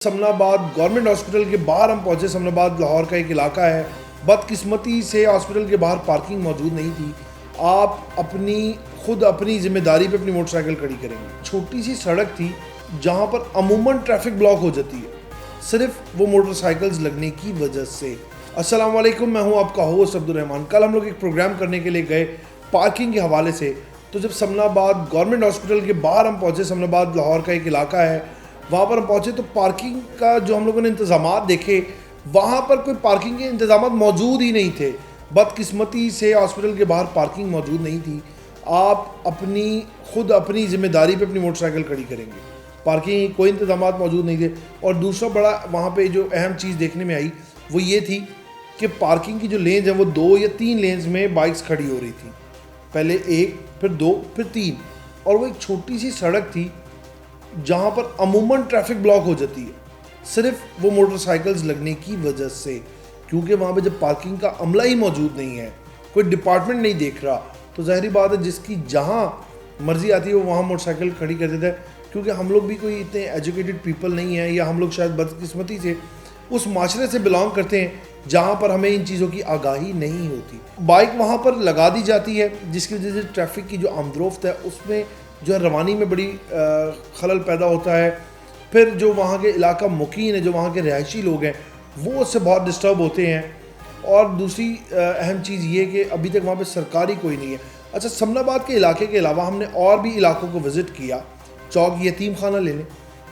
سمناباد government hospital کے باہر ہم پہنچے۔ سمناباد لاہور کا ایک علاقہ ہے۔ بدقسمتی سے ہاسپٹل کے باہر پارکنگ موجود نہیں تھی۔ آپ خود اپنی ذمہ داری پہ اپنی موٹر سائیکل کھڑی کریں گے۔ چھوٹی سی سڑک تھی جہاں پر عموماً ٹریفک بلاک ہو جاتی ہے، صرف وہ موٹر سائیکلز لگنے کی وجہ سے۔ السلام علیکم، میں ہوں آپ کا ہوسٹ عبدالرحمان۔ کل ہم لوگ ایک پروگرام کرنے کے لیے گئے پارکنگ کے حوالے سے، تو جب سمناباد گورنمنٹ ہاسپٹل کے باہر ہم پہنچے، سمناباد لاہور کا ایک علاقہ ہے، وہاں پر ہم پہنچے تو پارکنگ کا جو ہم لوگوں نے انتظامات دیکھے، وہاں پر کوئی پارکنگ کے انتظامات موجود ہی نہیں تھے۔ بدقسمتی سے ہاسپٹل کے باہر پارکنگ موجود نہیں تھی۔ آپ خود اپنی ذمہ داری پہ اپنی موٹر سائیکل کھڑی کریں گے۔ پارکنگ کی کوئی انتظامات موجود نہیں تھے۔ اور دوسرا بڑا وہاں پہ جو اہم چیز دیکھنے میں آئی وہ یہ تھی کہ پارکنگ کی جو لینز ہیں وہ 2 یا 3 لینز میں بائکس کھڑی ہو رہی تھیں، پہلے 1 پھر 2 پھر 3، اور وہ ایک چھوٹی سی سڑک تھی جہاں پر عموماً ٹریفک بلاک ہو جاتی ہے، صرف وہ موٹر سائیکلز لگنے کی وجہ سے، کیونکہ وہاں پہ جب پارکنگ کا عملہ ہی موجود نہیں ہے، کوئی ڈپارٹمنٹ نہیں دیکھ رہا، تو ظاہری بات ہے جس کی جہاں مرضی آتی ہے وہ وہاں موٹر سائیکل کھڑی کر دیتا ہے۔ کیونکہ ہم لوگ بھی کوئی اتنے ایجوکیٹڈ پیپل نہیں ہیں، یا ہم لوگ شاید بدقسمتی سے اس معاشرے سے بلانگ کرتے ہیں جہاں پر ہمیں ان چیزوں کی آگاہی نہیں ہوتی۔ بائک وہاں پر لگا دی جاتی ہے، جس کی وجہ سے ٹریفک کی جو آمد و رفت ہے اس میں جو ہے روانی میں بڑی خلل پیدا ہوتا ہے۔ پھر جو وہاں کے علاقہ مقیم ہیں، جو وہاں کے رہائشی لوگ ہیں، وہ اس سے بہت ڈسٹرب ہوتے ہیں۔ اور دوسری اہم چیز یہ کہ ابھی تک وہاں پہ سرکاری کوئی نہیں ہے۔ اچھا، سمناباد کے علاقے کے علاوہ ہم نے اور بھی علاقوں کو وزٹ کیا۔ چوک یتیم خانہ لے لیں۔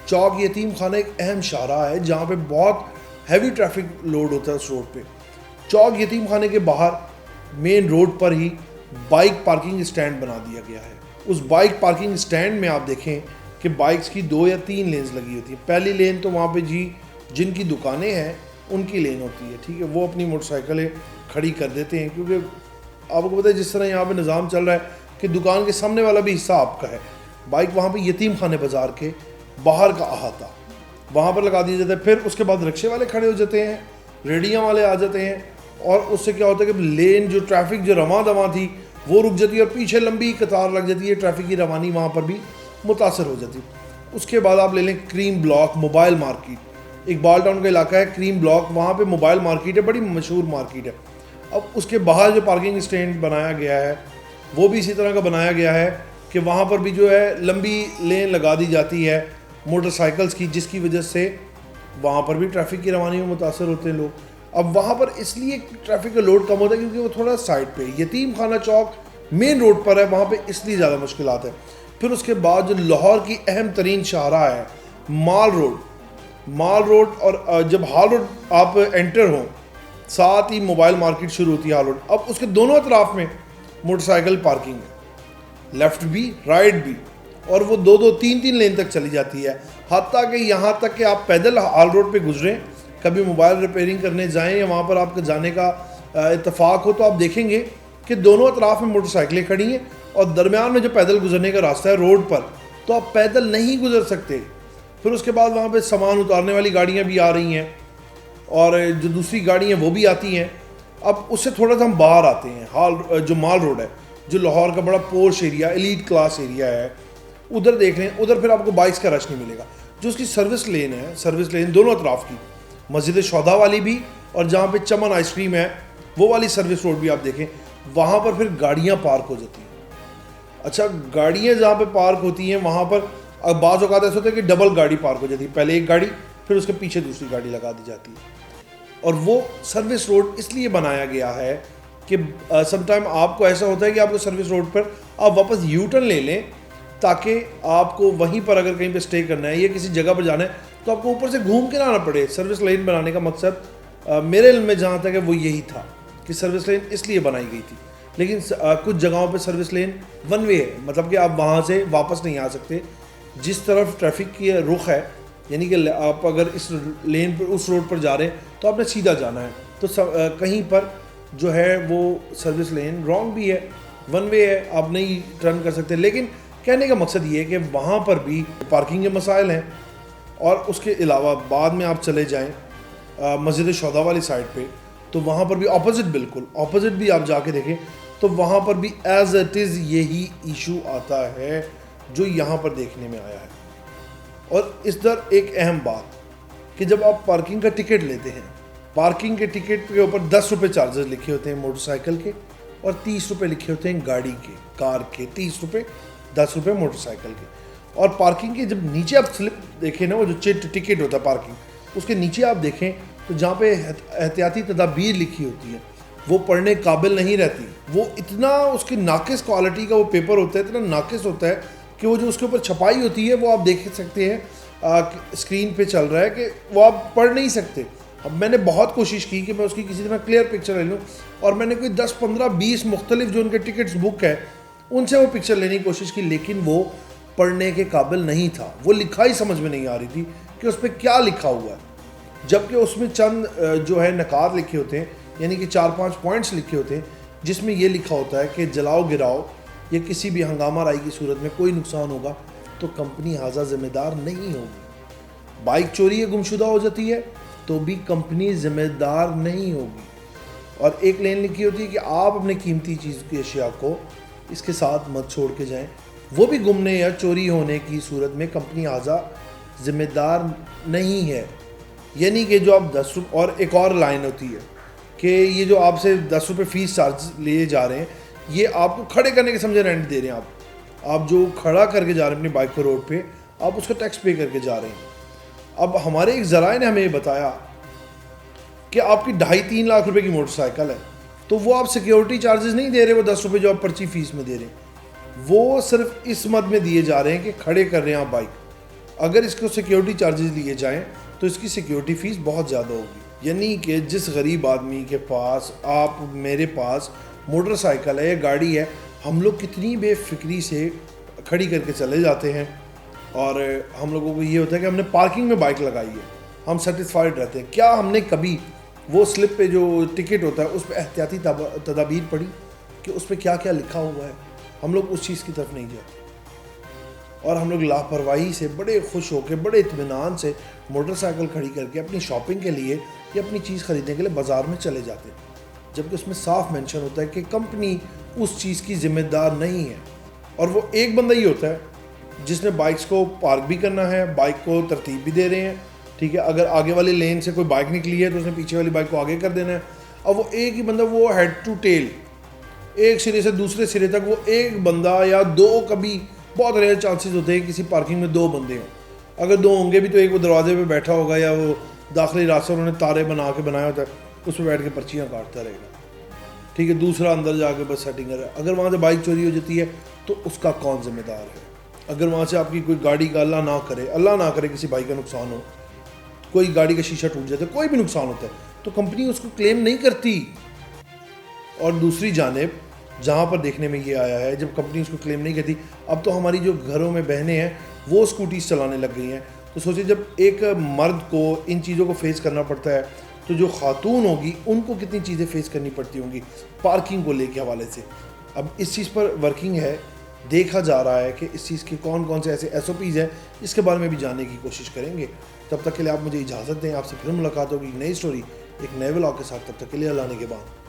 چوک یتیم خانہ ایک اہم شاہراہ ہے جہاں پہ بہت ہیوی ٹریفک لوڈ ہوتا ہے اس روڈ پہ۔ چوک یتیم خانے کے باہر مین روڈ پر ہی بائک پارکنگ اسٹینڈ بنا دیا گیا ہے۔ اس بائک پارکنگ اسٹینڈ میں آپ دیکھیں کہ بائکس کی 2 یا 3 لینز لگی ہوتی ہیں۔ پہلی لین تو وہاں پہ جن کی دکانیں ہیں ان کی لین ہوتی ہے، ٹھیک ہے، وہ اپنی موٹر سائیکلیں کھڑی کر دیتے ہیں، کیونکہ آپ کو پتہ ہے جس طرح یہاں پہ نظام چل رہا ہے کہ دکان کے سامنے والا بھی حصہ آپ کا ہے۔ بائک وہاں پہ یتیم خانے بازار کے باہر کا احاطہ وہاں پر لگا دیا جاتا ہے۔ پھر اس کے بعد رکشے والے کھڑے ہو جاتے ہیں، ریڑیاں والے آ جاتے ہیں، اور اس سے کیا ہوتا ہے کہ لین جو ٹریفک جو رواں دواں تھی وہ رک جاتی ہے، اور پیچھے لمبی قطار لگ جاتی ہے، ٹریفک کی روانی وہاں پر بھی متاثر ہو جاتی ہے۔ اس کے بعد آپ لے لیں Karim block mobile market, Iqbal town کا علاقہ ہے کریم بلاک، وہاں پہ موبائل مارکیٹ ہے، بڑی مشہور مارکیٹ ہے۔ اب اس کے باہر جو پارکنگ اسٹینڈ بنایا گیا ہے وہ بھی اسی طرح کا بنایا گیا ہے کہ وہاں پر بھی جو ہے لمبی لین لگا دی جاتی ہے موٹر سائیکلز کی، جس کی وجہ سے وہاں پر بھی ٹریفک کی روانی میں متاثر ہوتے ہیں لوگ۔ اب وہاں پر اس لیے ٹریفک کا لوڈ کم ہوتا ہے کیونکہ وہ تھوڑا سائڈ پہ، یتیم خانہ چوک مین روڈ پر ہے، وہاں پہ اس لیے زیادہ مشکلات ہیں۔ پھر اس کے بعد جو لاہور کی اہم ترین شاہراہ ہے مال روڈ، اور جب ہال روڈ آپ انٹر ہوں ساتھ ہی موبائل مارکیٹ شروع ہوتی ہے ہال روڈ۔ اب اس کے دونوں اطراف میں موٹر سائیکل پارکنگ ہے، لیفٹ بھی رائٹ بھی، اور وہ 2 3 لین تک چلی جاتی ہے، حتیٰ کہ یہاں تک کہ آپ پیدل ہال روڈ پہ گزریں، کبھی موبائل ریپیئرنگ کرنے جائیں یا وہاں پر آپ کے جانے کا اتفاق ہو، تو آپ دیکھیں گے کہ دونوں اطراف میں موٹر سائیکلیں کھڑی ہیں، اور درمیان میں جو پیدل گزرنے کا راستہ ہے روڈ پر، تو آپ پیدل نہیں گزر سکتے۔ پھر اس کے بعد وہاں پہ سامان اتارنے والی گاڑیاں بھی آ رہی ہیں، اور جو دوسری گاڑی ہیں وہ بھی آتی ہیں۔ اب اس سے تھوڑا سا ہم باہر آتے ہیں، جو مال روڈ ہے، جو لاہور کا بڑا پورش ایریا، ایلیٹ کلاس ایریا ہے، ادھر دیکھ لیں، ادھر پھر آپ کو بائکس کا رش نہیں ملے گا۔ جو اس کی سروس لین ہے، سروس لین دونوں اطراف کی، مسجد شہداء والی بھی اور جہاں پہ چمن آئس کریم ہے وہ والی سروس روڈ بھی آپ دیکھیں، وہاں پر پھر گاڑیاں پارک ہو جاتی ہیں۔ اچھا، گاڑیاں جہاں پہ پارک ہوتی ہیں وہاں پر بعض اوقات ایسا ہوتا ہے کہ ڈبل گاڑی پارک ہو جاتی ہے، پہلے ایک گاڑی پھر اس کے پیچھے دوسری گاڑی لگا دی جاتی ہے۔ اور وہ سروس روڈ اس لیے بنایا گیا ہے کہ سم ٹائم آپ کو ایسا ہوتا ہے کہ آپ کو سروس روڈ پر آپ واپس یو ٹرن لے لیں، تاکہ آپ کو وہیں پر اگر کہیں پہ اسٹے کرنا ہے یا کسی جگہ پر جانا ہے تو آپ کو اوپر سے گھوم کے نہ آنا پڑے۔ سروس لین بنانے کا مقصد میرے علم میں جہاں تک ہے وہ یہی تھا کہ سروس لین اس لیے بنائی گئی تھی۔ لیکن کچھ جگہوں پہ سروس لین ون وے ہے، مطلب کہ آپ وہاں سے واپس نہیں آ سکتے، جس طرف ٹریفک کی رخ ہے، یعنی کہ آپ اگر اس لین پر اس روڈ پر جا رہے ہیں تو آپ نے سیدھا جانا ہے، تو کہیں پر جو ہے وہ سروس لین رانگ بھی ہے، ون وے ہے، آپ نہیں ٹرن کر سکتے۔ لیکن کہنے کا مقصد یہ ہے کہ وہاں پر بھی پارکنگ کے مسائل ہیں۔ اور اس کے علاوہ بعد میں آپ چلے جائیں مسجد شہداء والی سائڈ پہ، تو وہاں پر بھی بالکل اپوزٹ بھی آپ جا کے دیکھیں تو وہاں پر بھی ایز اٹ از یہی ایشو آتا ہے جو یہاں پر دیکھنے میں آیا ہے۔ اور اس در ایک اہم بات کہ جب آپ پارکنگ کا ٹکٹ لیتے ہیں، پارکنگ کے ٹکٹ کے اوپر 10 روپے چارجز لکھے ہوتے ہیں موٹر سائیکل کے، اور 30 روپے لکھے ہوتے ہیں گاڑی کے، کار کے 30 روپے، 10 روپے موٹر سائیکل کے. اور پارکنگ کے جب نیچے آپ سلپ دیکھیں نا، وہ جو ٹکٹ ہوتا ہے پارکنگ، اس کے نیچے آپ دیکھیں تو جہاں پہ احتیاطی تدابیر لکھی ہوتی ہیں وہ پڑھنے قابل نہیں رہتی. وہ اتنا اس کی ناقص کوالٹی کا وہ پیپر ہوتا ہے، اتنا ناقص ہوتا ہے کہ وہ جو اس کے اوپر چھپائی ہوتی ہے وہ آپ دیکھ سکتے ہیں اسکرین پہ چل رہا ہے کہ وہ آپ پڑھ نہیں سکتے. اب میں نے بہت کوشش کی کہ میں اس کی کسی طرح کلیئر پکچر لے لوں، اور میں نے کوئی 10 15 20 مختلف جو ان کے ٹکٹس بک ہے ان سے وہ پکچر لینے کی کوشش کی، لیکن وہ پڑھنے کے قابل نہیں تھا. وہ لکھا ہی سمجھ میں نہیں آ رہی تھی کہ اس پہ کیا لکھا ہوا ہے، جبکہ اس میں چند جو ہے نکات لکھے ہوتے ہیں، یعنی کہ 4-5 پوائنٹس لکھے ہوتے ہیں جس میں یہ لکھا ہوتا ہے کہ جلاؤ گراؤ یا کسی بھی ہنگامہ رائی کی صورت میں کوئی نقصان ہوگا تو کمپنی ہاذا ذمہ دار نہیں ہوگی. بائک چوری یا گمشدہ ہو جاتی ہے تو بھی کمپنی ذمہ دار نہیں ہوگی. اور ایک لین لکھی ہوتی ہے کہ آپ اپنے قیمتی چیز کی اشیاء کو اس کے ساتھ مت چھوڑ کے جائیں، وہ بھی گمنے یا چوری ہونے کی صورت میں کمپنی ہاذا ذمہ دار نہیں ہے. یعنی کہ جو آپ 10 روپے، اور ایک اور لائن ہوتی ہے کہ یہ جو آپ سے 10 روپے فیس چارج لیے جا رہے ہیں، یہ آپ کو کھڑے کرنے کے سمجھے رینٹ دے رہے ہیں. آپ جو کھڑا کر کے جا رہے ہیں اپنی بائک کو روڈ پہ، آپ اس کا ٹیکس پے کر کے جا رہے ہیں. اب ہمارے ایک ذرائع نے ہمیں یہ بتایا کہ آپ کی 2.5-3 لاکھ روپے کی موٹر سائیکل ہے تو وہ آپ سیکیورٹی چارجز نہیں دے رہے، وہ 10 روپے جو آپ پرچی فیس میں دے رہے ہیں، وہ صرف اس مد میں دیے جا رہے ہیں کہ کھڑے کر رہے ہیں آپ بائک. اگر اس کو سیکیورٹی چارجز لیے جائیں تو اس کی سیکیورٹی فیس بہت زیادہ ہوگی. یعنی کہ جس غریب آدمی کے پاس، آپ میرے پاس موٹر سائیکل ہے یا گاڑی ہے، ہم لوگ کتنی بے فکری سے کھڑی کر کے چلے جاتے ہیں، اور ہم لوگوں کو یہ ہوتا ہے کہ ہم نے پارکنگ میں بائک لگائی ہے، ہم سیٹسفائیڈ رہتے ہیں. کیا ہم نے کبھی وہ سلپ پہ جو ٹکٹ ہوتا ہے اس پہ احتیاطی تدابیر پڑھی کہ اس پہ کیا کیا لکھا ہوا ہے؟ ہم لوگ اس چیز کی طرف نہیں جاتے، اور ہم لوگ لاپرواہی سے بڑے خوش ہو کے، بڑے اطمینان سے موٹر سائیکل کھڑی کر کے اپنی شاپنگ کے لیے یا اپنی چیز خریدنے کے لیے بازار میں چلے جاتے ہیں، جبکہ اس میں صاف مینشن ہوتا ہے کہ کمپنی اس چیز کی ذمہ دار نہیں ہے. اور وہ ایک بندہ ہی ہوتا ہے جس نے بائکس کو پارک بھی کرنا ہے، بائک کو ترتیب بھی دے رہے ہیں، ٹھیک ہے. اگر آگے والی لین سے کوئی بائک نکلی ہے تو اس نے پیچھے والی بائک کو آگے کر دینا ہے. اب وہ ایک ہی بندہ، وہ ہیڈ ٹو ٹیل، ایک سرے سے دوسرے سرے تک وہ ایک بندہ یا دو، کبھی بہت ریئر چانسز ہوتے ہیں کسی پارکنگ میں 2 بندے ہوں. اگر 2 ہوں گے بھی تو ایک وہ دروازے پہ بیٹھا ہوگا یا وہ داخلی راستے انہوں نے تارے بنا کے بنایا ہوتا ہے، اس پہ بیٹھ کے پرچیاں کاٹتا رہے گا، ٹھیک ہے. دوسرا اندر جا کے بس سیٹنگ کر رہا ہے. اگر وہاں سے بائک چوری ہو جاتی ہے تو اس کا کون ذمہ دار ہے؟ اگر وہاں سے آپ کی کوئی گاڑی کا اللہ نہ کرے کسی بھائی کا نقصان ہو، کوئی گاڑی کا شیشہ ٹوٹ جاتا ہے، کوئی بھی نقصان ہوتا ہے تو کمپنی اس کو کلیم نہیں کرتی. اور دوسری جانب جہاں پر دیکھنے میں یہ آیا ہے، جب کمپنی اس کو کلیم نہیں کرتی، اب تو ہماری جو گھروں میں بہنیں ہیں وہ اسکوٹیز چلانے لگ گئی ہیں. تو سوچیں جب ایک مرد کو ان چیزوں کو فیس کرنا پڑتا ہے تو جو خاتون ہوگی ان کو کتنی چیزیں فیس کرنی پڑتی ہوں گی پارکنگ کو لے کے حوالے سے. اب اس چیز پر ورکنگ ہے، دیکھا جا رہا ہے کہ اس چیز کے کون کون سے ایسے SOPs ہیں، اس کے بارے میں بھی جاننے کی کوشش کریں گے. تب تک کے لیے آپ مجھے اجازت دیں، آپ سے پھر ملاقات ہوگی نئی سٹوری ایک نئے ولاگ کے ساتھ. تب تک کے لیے اللہ نے کے بعد.